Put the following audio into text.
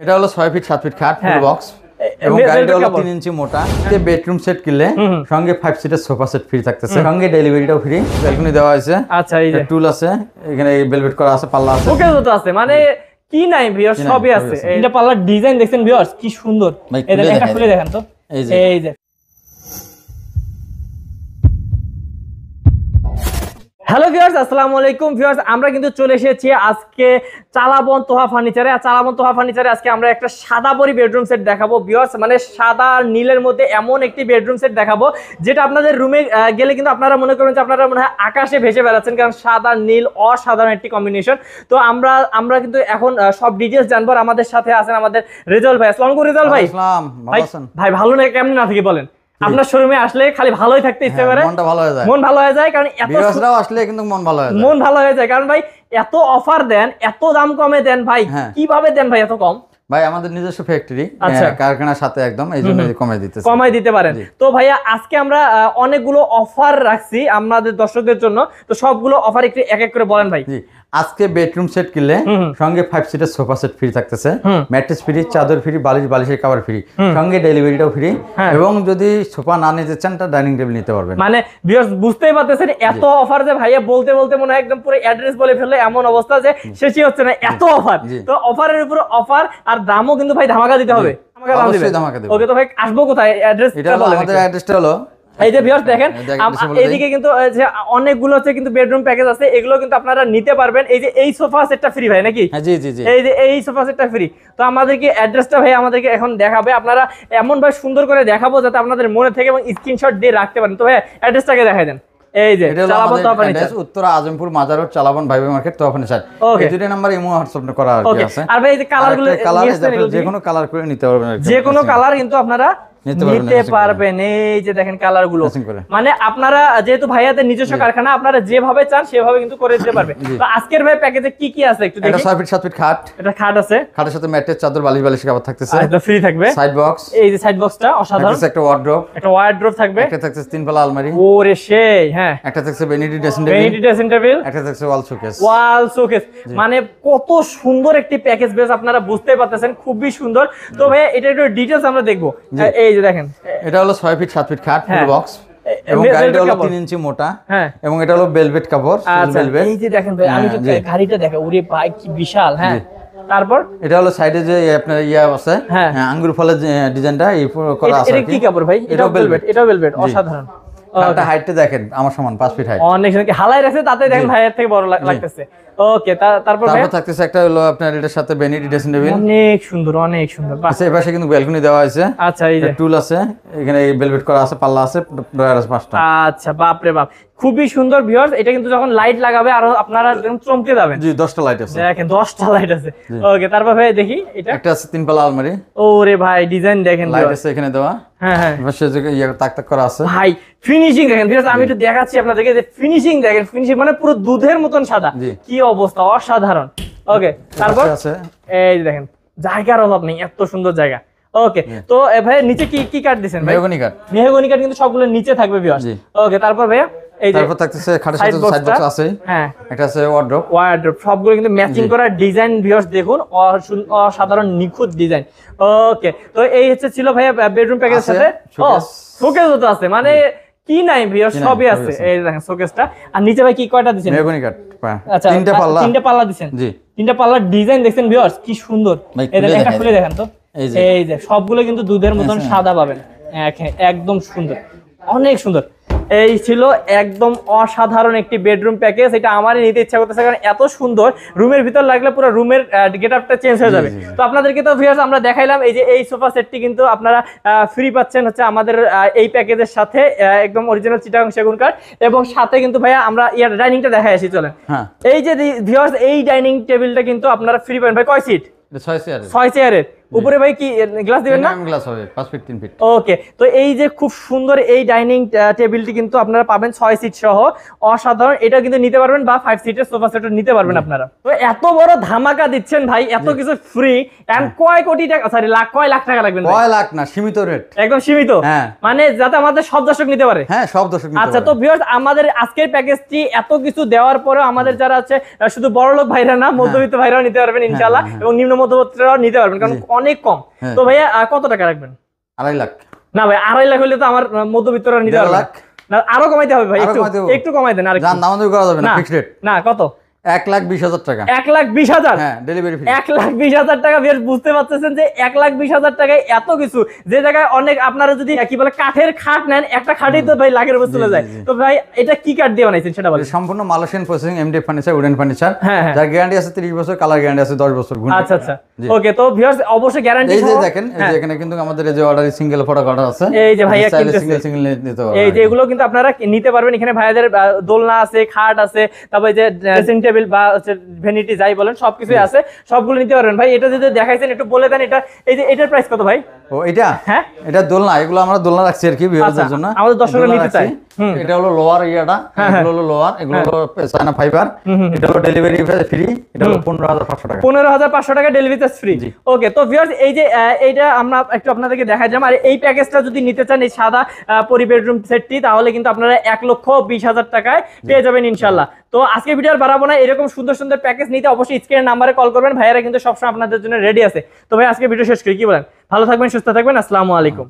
এটা হলো 6 fit 7 fit খাট ফুল বক্স এবং গাড়িটা হলো 3 ইঞ্চি মোটা। যে বেডরুম সেট কিনলে সঙ্গে 5 সিটের সোফা সেট ফ্রি থাকতেছে, সঙ্গে ডেলিভারিটাও ফ্রি। ব্যালকনি দেওয়া আছে। আচ্ছা, এই যে টুল আছে, এখানে ভেলভেট করা আছে, পাল্লা আছে, ওকে তো আছে, মানে কি নাই ভিউয়ার্স, সবই আছে। এটা পাল্লার ডিজাইন দেখছেন ভিউয়ার্স, কি সুন্দর। এটা একটা খুলে দেখেন তো, এই যে। হ্যালো ভিউয়ার্স, আসসালামু আলাইকুম ভিউয়ার্স। আমরা কিন্তু চলে এসেছি আজকে চালাবন তোহা ফার্নিচারে। আর চালাবন তোহা ফার্নিচারে আজকে আমরা একটা সাদা পরি বেডরুম সেট দেখাবো ভিউয়ার্স, মানে সাদা আর নীলের মধ্যে এমন একটি বেডরুম সেট দেখাবো যেটা আপনাদের রুমে গেলে কিন্তু আপনারা মনে করবেন যে আপনারা মনে হয় আকাশে ভেসে বেড়াচ্ছেন, কারণ সাদা নীল অসাধারণ একটি কম্বিনেশন। তো আমরা কিন্তু এখন সব ডিটেইলস জানবো। আমাদের সাথে আছেন আমাদের রেজাউল ভাই। আসসালামু আলাইকুম রেজাউল ভাই। ভাই ভালো না কেমন না থেকে বলেন? আপনার শোরুমে আসলে খালি ভালোই থাকতে ইচ্ছে করে, মনটা ভালো হয়ে যায়, মন ভালো হয়ে যায়, কারণ এত ভিউয়ার্সরাও আসলে কিন্তু মন ভালো হয়ে যায়, মন ভালো হয়ে যায়। কারণ ভাই এত অফার দেন, এত দাম কমে দেন ভাই, কিভাবে দেন ভাই এত কম? ভাই আমাদের নিজস্ব ফ্যাক্টরি, কারখানার সাথে একদম, এই জন্য কমাই দিতে পারেন। তো ভাইয়া আজকে আমরা অনেকগুলো অফার রাখছি আমাদের দর্শকদের জন্য, তো সবগুলো অফার একটু এক এক করে বলেন ভাই। আজকে বেডরুম সেট কিনলে সঙ্গে 5 সিটের সোফা সেট ফ্রি থাকতেছে, ম্যাট্রেস ফ্রি, চাদর ফ্রি, বালিশের কভার ফ্রি, সঙ্গে ডেলিভারিটাও ফ্রি। এবং যদি সোফা না নিতে চান তা ডাইনিং টেবিল নিতে পারবেন। মানে ভিউয়ার্স বুঝতেই পারতেছেন এত অফার যে ভাইয়া বলতে বলতে মনে হয় একদম পুরো অ্যাড্রেস বলে ফেললে এমন অবস্থা যে শেষই হচ্ছে না, এত অফার। তো অফারের উপর অফার, আর দামও কিন্তু ভাই ধামাকা দিতে হবে। ওকে তো ভাই আসবো কোথায়? অ্যাড্রেস আমাদের অ্যাড্রেসটা হলো এই যে ভিউয়ার্স দেখেন, এইদিকে কিন্তু যে অনেকগুলো হচ্ছে কিন্তু বেডরুম প্যাকেজ আছে, এগুলো কিন্তু আপনারা নিতে পারবেন। এই যে এই সোফা সেটটা ফ্রি ভাই নাকি? জি জি জি, এই যে এই সোফা সেটটা ফ্রি। তো আমাদেরকে অ্যাড্রেসটা ভাই আমাদেরকে এখন দেখাবে, আপনারা এমন ভাবে সুন্দর করে দেখাবো যাতে আপনাদের মনে থেকে এবং স্ক্রিনশট দিয়ে রাখতে পারেন। তো ভাই অ্যাড্রেসটাকে দেখাই দেন। এই যে চালাবন তোহা ফার্নিচার, উত্তরা আজমপুর মাজার রোড, চালাবন ভাইবে মার্কেট, তোহা ফার্নিচার। এই দুটো নাম্বার ইমো হোয়াটসঅ্যাপ করা আছে। আর ভাই এই যে কালারগুলো, যে কোনো কালার করে নিতে পারবেন, যে কোনো কালার কিন্তু আপনারা নিতে পারবেন। এই যে দেখেন কালার গুলো, মানে আপনারা যেহেতু ভাইয়াদের নিজস্ব কারখানা, আপনারা যেভাবে চান সেভাবে কিন্তু করে দিতে পারবেন। তো আজকের ভাই প্যাকেজে কি কি আছে একটু দেখি। এটা 6 ফিট 7 ফিট খাট, এটা খাট আছে, খাটের সাথে ম্যাট্রেস, চাদর, বালিশের কভার থাকতেছে, এটা ফ্রি থাকবে। সাইড বক্স, এই যে সাইড বক্সটা অসাধারণ। একটা ওয়ার্ড্রপ থাকবে, একটা থাকছে 3 পাল্লা আলমারি, ওরে সেই, হ্যাঁ, একটা থাকছে ভ্যানিটি ড্রেসিং টেবিল, একটা থাকছে ওয়াল শোকেস। মানে কত সুন্দর একটি প্যাকেজ বেস, আপনারা বুঝতে পারতেছেন, খুবই সুন্দর। তো ভাই এটা একটু ডিটেইলস আমরা দেখবো। এই যে দেখেন, এটা হলো 6 ফিট 7 ফিট খাট ফুল বক্স এবং গাড়িটা হলো 3 ইঞ্চি মোটা, এবং এটা হলো ভেলভেট কাপড়। এই যে দেখেন ভাই, আমি তো গাড়িটা দেখা, ওরে ভাই কি বিশাল। হ্যাঁ, তারপর এটা হলো সাইডে যে আপনার আছে, আঙ্গুর ফলের ডিজাইনটা এই করা আছে। এটা কি কাপড় ভাই? এটা ভেলভেট, অসাধারণ। এটা হাইটটা দেখেন আমার সমান 5 ফিট হাইট, অনেক সুন্দর। হালাই রাখছে তাতে দেখেন ভাইয়ের থেকে বড় লাগতেছে। ওকে, তারপর থাকতেছে একটা হলো আপনার এটার সাথে ভ্যানিটি ড্রেসিং টেবিল, অনেক সুন্দর। আচ্ছা, এই পাশে কিন্তু ব্যালকনি দেওয়া আছে। আচ্ছা, এই যে টুল আছে, এখানে ভেলভেট করা আছে, পাল্লা আছে, ড্রয়ার আছে 5টা। আচ্ছা, বাপ রে বাপ, খুবই সুন্দর ভিউয়ার্স। এটা কিন্তু যখন লাইট লাগাবে আর আপনারা একদম চমকে যাবেন। জি, 10টা লাইট আছে, দেখেন 10টা লাইট আছে। ওকে, তারপর ভাই দেখি এটা একটা আছে 3 পাল্লা আলমারি। ওরে ভাই ডিজাইন দেখেন, লাইট আছে এখানে দেওয়া। হ্যাঁ, পাশে যে তাক করা আছে ভাই, ফিনিশিং দেখেন ভিউয়ার্স। আমি একটু দেখাচ্ছি আপনাদেরকে যে ফিনিশিং দেখেন, ফিনিশিং মানে পুরো দুধের মতন সাদা, কি অবস্থা, অসাধারণ। ওকে, তারপর এই দেখেন, জায়গার অভাব নেই, এত সুন্দর জায়গা। ওকে, তো ভাই নিচে কি কাট দিবেন ভাই? মেহগনি কাট কিন্তু সবগুলো নিচে থাকবে ভিউয়ার্স। ওকে, তারপর ভাই এই যে তারপর থাকতেছে খাটের সাথে সাইড বক্স আছে, হ্যাঁ, একটা আছে ওয়ার্ড্রপ, সবগুলো কিন্তু ম্যাচিং করা ডিজাইন ভিউয়ার্স, দেখুন অসাধারণ নিখুঁত ডিজাইন। ওকে, তো এই হচ্ছে ছিল ভাই বেডরুম প্যাকেজের সাথে শোকেসও তো আছে, মানে কি নাই ভিউয়ার্স, সবই আছে। এই দেখেন শোকেসটা। আর নিচে ভাই কি কয়টা দিবেন? মেহগনি কাট, আচ্ছা, 3টা পাল্লা দিবেন। জি, 3টা পাল্লার ডিজাইন দেখছেন ভিউয়ার্স, কি সুন্দর। এই দেখেন, একটা খুলে দেখেন তো, এই যে সবগুলো কিন্তু দুধের মতন সাদা পাবেন, একদম সুন্দর, অনেক সুন্দর। এই ছিল একদম অসাধারণ একটি বেডরুম প্যাকেজ। এটা আমারই নিতে ইচ্ছা করতেছে, কারণ এত সুন্দর, রুমের ভিতর লাগলে পুরো রুমের গেটআপটা চেঞ্জ হয়ে যাবে। তো আপনাদেরকে তো ভিউয়ার্স আমরা দেখাইলাম, এই যে এই সোফা সেটটি কিন্তু আপনারা ফ্রি পাচ্ছেন হচ্ছে আমাদের এই প্যাকেজের সাথে, একদম অরিজিনাল চিটাগাং সেগুন কাঠ। এবং সাথে কিন্তু ভাইয়া আমরা ডাইনিংটা দেখাই আসি, চলেন। এই যে ভিউয়ার্স, এই ডাইনিং টেবিলটা কিন্তু আপনারা ফ্রি পাবেন ভাই। কয় সিট? 6 চেয়ারের। 6 চেয়ারের উপরে ভাই কি গ্লাস দিবেন না? গ্লাস হবে 5 ফিট 3 ফিট। ওকে, তো এই যে খুব সুন্দর এই ডাইনিং টেবিলটি কিন্তু আপনারা পাবেন 6 সিট সহ, অসাধারণ। এটা কিন্তু নিতে পারবেন বা 5 সিটের সোফা সেটও নিতে পারবেন আপনারা। তো এত বড় ধামাকা দিচ্ছেন ভাই, এত কিছু ফ্রি, এন্ড কয় কোটি টাকা, সরি কয় লাখ টাকা লাগবেন? কয় লাখ না, সীমিত রেট, একদম সীমিত, মানে যাতে আমাদের সব দর্শক নিতে পারে। হ্যাঁ, সব দর্শক নিতে পারে। আচ্ছা, তো ভিউয়ার্স, আমাদের আজকের প্যাকেজটি এত কিছু দেওয়ার পরেও আমাদের যারা আছে শুধু বড় লোক ভাইরা না, মধ্যবিত্ত ভাইরাও নিতে পারবেন ইনশাআল্লাহ, এবং নিম্ন মধ্যবিত্তরাও নিতে পারবেন, কারণ অনেক কম। তো ভাইয়া কত টাকা রাখবেন? 2.5 লাখ। না ভাই, 2.5 লাখ হলে তো আমার মধ্যবিত্তরা নিতে পারবে না, আরো কমাইতে হবে ভাই, একটু কমাই দেন। আর জান দাম করা যাবে না, ফিক্সড রেট। না, কত? 1,20,000 টাকা। 1,20,000? হ্যাঁ, ডেলিভারি ফ্রি। 1,20,000 টাকা। বেশ বুঝতে পারতেছেন যে 1,20,000 টাকায় এত কিছু, যে জায়গায় অনেক আপনারা যদি কি বলে কাঠের খাট নেন, একটা খাটই তো ভাই লাখের উপর চলে যায়। তো ভাই এটা কি কাঠ দিয়ে বানাইছেন সেটা বলেন। সম্পূর্ণ Malaysian processing, MDF furniture, wooden furniture, হ্যাঁ, যার গ্যারান্টি আছে 30 বছর, কালার গ্যারান্টি আছে 10 বছর। আচ্ছা আচ্ছা, ওকে। তো ভিউয়ার্স, অবশ্যই গ্যারান্টি এই যে দেখেন, এই যে এখানে কিন্তু আমাদের এই যে অর্ডারে সিঙ্গেল প্রোডাক্ট অর্ডার আছে, এই যে ভাইয়া সিঙ্গেল সিঙ্গেল নিতে পারবেন। এই যে এগুলো কিন্তু আপনারা নিতে পারবেন। এখানে ভাইয়াদের দোলনা আছে, খাট আছে, তারপরে যে ড্রেসিং টেবিল বা ভ্যানিটি যাই বলেন সবকিছুই আছে, সবগুলো নিতে পারবেন। ভাই এটা যদি দেখাইছেন একটু বলে দেন, এটা এই যে এটার প্রাইস কত ভাই? ও এটা, হ্যাঁ, এটা দোলনা, এগুলো আমরা দোলনা রাখছি আর কি ভিউয়ারদের জন্য, আমাদের দর্শকরা নিতে চাই। এটা হলো লোয়ার ইয়াটা, এগুলো হলো লোয়ার, এগুলো হলো চায়না ফাইবার, এটা হলো ডেলিভারি ফ্রি, এটা হলো 15,500 টাকা। 15,500 টাকা ডেলিভারি চার্জ ফ্রি। ওকে, তো ভিউয়ার্স, এই যে এইটা আমরা একটু আপনাদেরকে দেখাই যাম। আর এই প্যাকেজটা যদি নিতে চান, এই সাদা পরি বেডরুম সেটটি, তাহলে কিন্তু আপনারা 1,20,000 টাকায় পেয়ে যাবেন ইনশাআল্লাহ। তো আজকে ভিডিও আর বাড়াবো না, এরকম সুন্দর সুন্দর প্যাকেজ নিতে অবশ্যই স্ক্রিনের নাম্বারে কল করবেন, ভাইয়ারা কিন্তু সবসময় আপনাদের জন্য রেডি আছে। তো ভাই আজকে ভিডিও শেষ করি, কি বলেন? ভালো থাকবেন, সুস্থ থাকবেন, আসসালামু আলাইকুম।